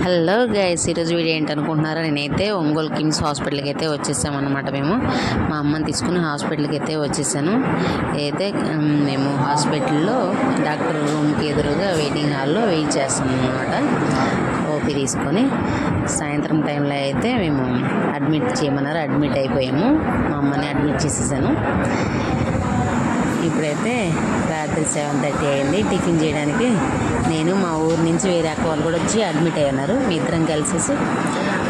Hello guys, ఈరోజు video ఏంటనుకుంటున్నారా? నేనైతే ఒంగోలు కిమ్స్ హాస్పిటల్కి అయితే వచ్చేసామన్నమాట. మా అమ్మని తీసుకుని హాస్పిటల్కి అయితే వచ్చేసాను. అయితే మేము హాస్పిటల్లో డాక్టర్ రూమ్కి ఎదురుగా వెయిటింగ్ హాల్లో వెయిట్ చేస్తాం అన్నమాట. ఓపీ తీసుకొని సాయంత్రం టైంలో అయితే మేము అడ్మిట్ చేయమన్నారు. అడ్మిట్ అయిపోయాము. మా అమ్మని అడ్మిట్ చేసేసాను. ఇప్పుడైతే రాత్రి 7:30 అయింది. టిఫిన్ చేయడానికి నేను మా ఊరు నుంచి వేరే అక్క వాళ్ళు కూడా వచ్చి అడ్మిట్ అయ్యారు. మీ ఇద్దరం కలిసేసి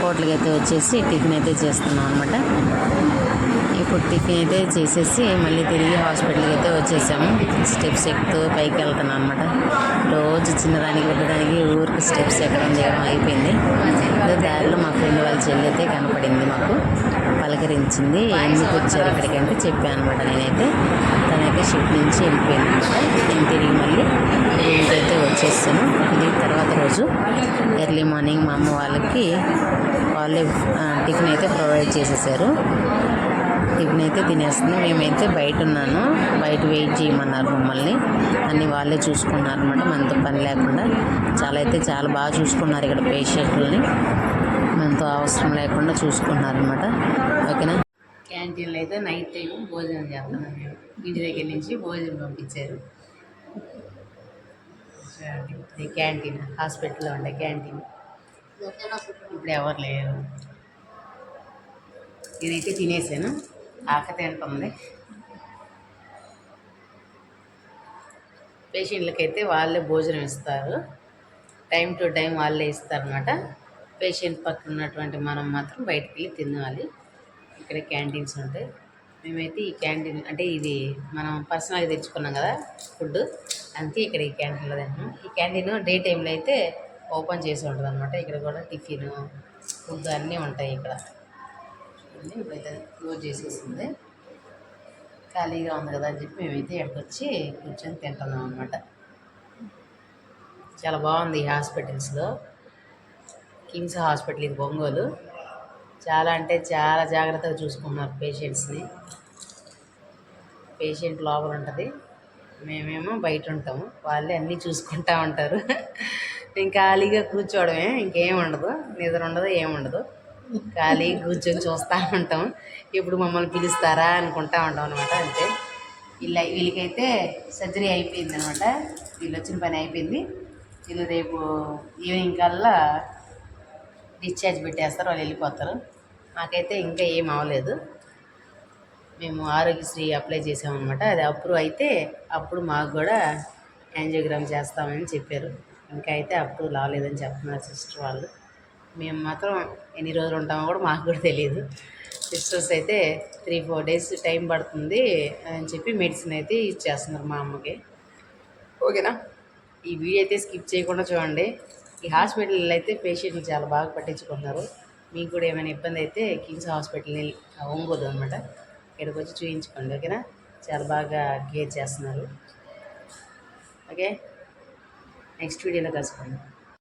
హోటల్కి అయితే వచ్చేసి టిఫిన్ అయితే చేస్తున్నాం అనమాట. ఇప్పుడు టిఫిన్ అయితే చేసేసి మళ్ళీ తిరిగి హాస్పిటల్కి అయితే వచ్చేసాము. స్టెప్స్ ఎక్కుతూ పైకి వెళ్తున్నాం అనమాట. రోజు చిన్నదానికి పెద్దదానికి ఊరికి స్టెప్స్ ఎక్కడం దిగడం అయిపోయింది. దారిలో మా ఫ్రెండ్ వాళ్ళ చెల్లి అయితే కనపడింది. మాకు పలకరించింది. ఎందుకు వచ్చారు ఇక్కడికి అంటే చెప్పాను అనమాట. నేనైతే తనైతే షిఫ్ట్ నుంచి వెళ్ళిపోయింది అనమాట. నేను తిరిగి మళ్ళీ ఇంటికైతే వచ్చేసాను. ఇది తర్వాత రోజు ఎర్లీ మార్నింగ్ మా అమ్మ వాళ్ళే టిఫిన్ అయితే ప్రొవైడ్ చేసేసారు. టిఫిన్ అయితే తినేస్తుంది. మేమైతే బయట ఉన్నాను. బయట వెయిట్ చేయమన్నారు మమ్మల్ని. అన్నీ వాళ్ళే చూసుకున్నారు అనమాట. మనతో పని లేకుండా చాలా బాగా చూసుకున్నారు. ఇక్కడ పేషెంట్లని మనతో అవసరం లేకుండా చూసుకున్నారు అనమాట. ఓకేనా. క్యాంటీన్లో అయితే నైట్ టైం భోజనం చేస్తున్నాం. మేము ఇంటి దగ్గర నుంచి భోజనం పంపించారు. ఇది క్యాంటీన్, హాస్పిటల్లో ఉండే క్యాంటీన్. ఇప్పుడు ఎవరు లేరు. ఇదైతే తినేసాను. ఆకలి తింటుంది. పేషెంట్లకైతే వాళ్ళే భోజనం ఇస్తారు. టైం టు టైం వాళ్ళే ఇస్తారనమాట. పేషెంట్ పక్కన ఉన్నటువంటి మనం మాత్రం బయటికి వెళ్ళి తినాలి. ఇక్కడ క్యాంటీన్స్ ఉంటాయి. మేమైతే ఈ క్యాంటీన్ అంటే ఇది మనం పర్సనల్గా తెచ్చుకున్నాం కదా ఫుడ్, అందుకే ఇక్కడ ఈ క్యాంటీన్లో తింటాం. ఈ క్యాంటీన్ డే టైంలో అయితే ఓపెన్ చేసి ఉంటుంది అనమాట. ఇక్కడ కూడా టిఫిన్ ఫుడ్ అన్నీ ఉంటాయి. ఇక్కడ ఇప్పుడైతే క్లోజ్ చేసేసింది. ఖాళీగా ఉంది కదా అని చెప్పి మేమైతే ఇక్కడికి వచ్చి కూర్చొని తింటున్నాం అనమాట. చాలా బాగుంది ఈ హాస్పిటల్స్లో. కిమ్స్ హాస్పిటల్ ఇది ఒంగోలు. చాలా అంటే చాలా జాగ్రత్తగా చూసుకున్నారు పేషెంట్స్ని. పేషెంట్ లోపల ఉంటుంది, మేమేమో బయట ఉంటాము. వాళ్ళే అన్నీ చూసుకుంటూ ఉంటారు. మేము ఖాళీగా కూర్చోవడమే, ఇంకేం ఉండదు. నిద్ర ఉండదు, ఏముండదు. ఖాళీగా కూర్చొని చూస్తూ ఉంటాం. ఇప్పుడు మమ్మల్ని పిలుస్తారా అనుకుంటూ ఉంటాం అనమాట. అంతే. వీళ్ళకైతే సర్జరీ అయిపోయింది అనమాట. వీళ్ళు వచ్చిన పని అయిపోయింది. వీళ్ళు రేపు ఈవినింగ్ కల్లా డిశ్చార్జ్ పెట్టేస్తారు. వాళ్ళు వెళ్ళిపోతారు. మాకైతే ఇంకా ఏం అవ్వలేదు. మేము ఆరోగ్యశ్రీ అప్లై చేసామన్నమాట. అది అప్రూవ్ అయితే అప్పుడు మాకు కూడా యాంజియోగ్రామ్ చేస్తామని చెప్పారు. ఇంకా అయితే అప్రూవ్ రాలేదని చెప్తున్నారు సిస్టర్ వాళ్ళు. మేము మాత్రం ఎన్ని రోజులు ఉంటామో కూడా మాకు కూడా తెలియదు. సిస్టర్స్ అయితే 3-4 డేస్ టైం పడుతుంది అని చెప్పి మెడిసిన్ అయితే ఇచ్చేస్తున్నారు మా అమ్మకి. ఓకేనా. ఈ వీడియో అయితే స్కిప్ చేయకుండా చూడండి. ఈ హాస్పిటల్లో అయితే పేషెంట్లు చాలా బాగా పట్టించుకుంటున్నారు. మీకు కూడా ఏమైనా ఇబ్బంది అయితే కిమ్స్ హాస్పిటల్ని ఒంగోలు అనమాట, ఇక్కడికి వచ్చి చూపించుకోండి. ఓకేనా. చాలా బాగా కేర్ చేస్తున్నారు. ఓకే. నెక్స్ట్ వీడియోలో కలుసుకోండి.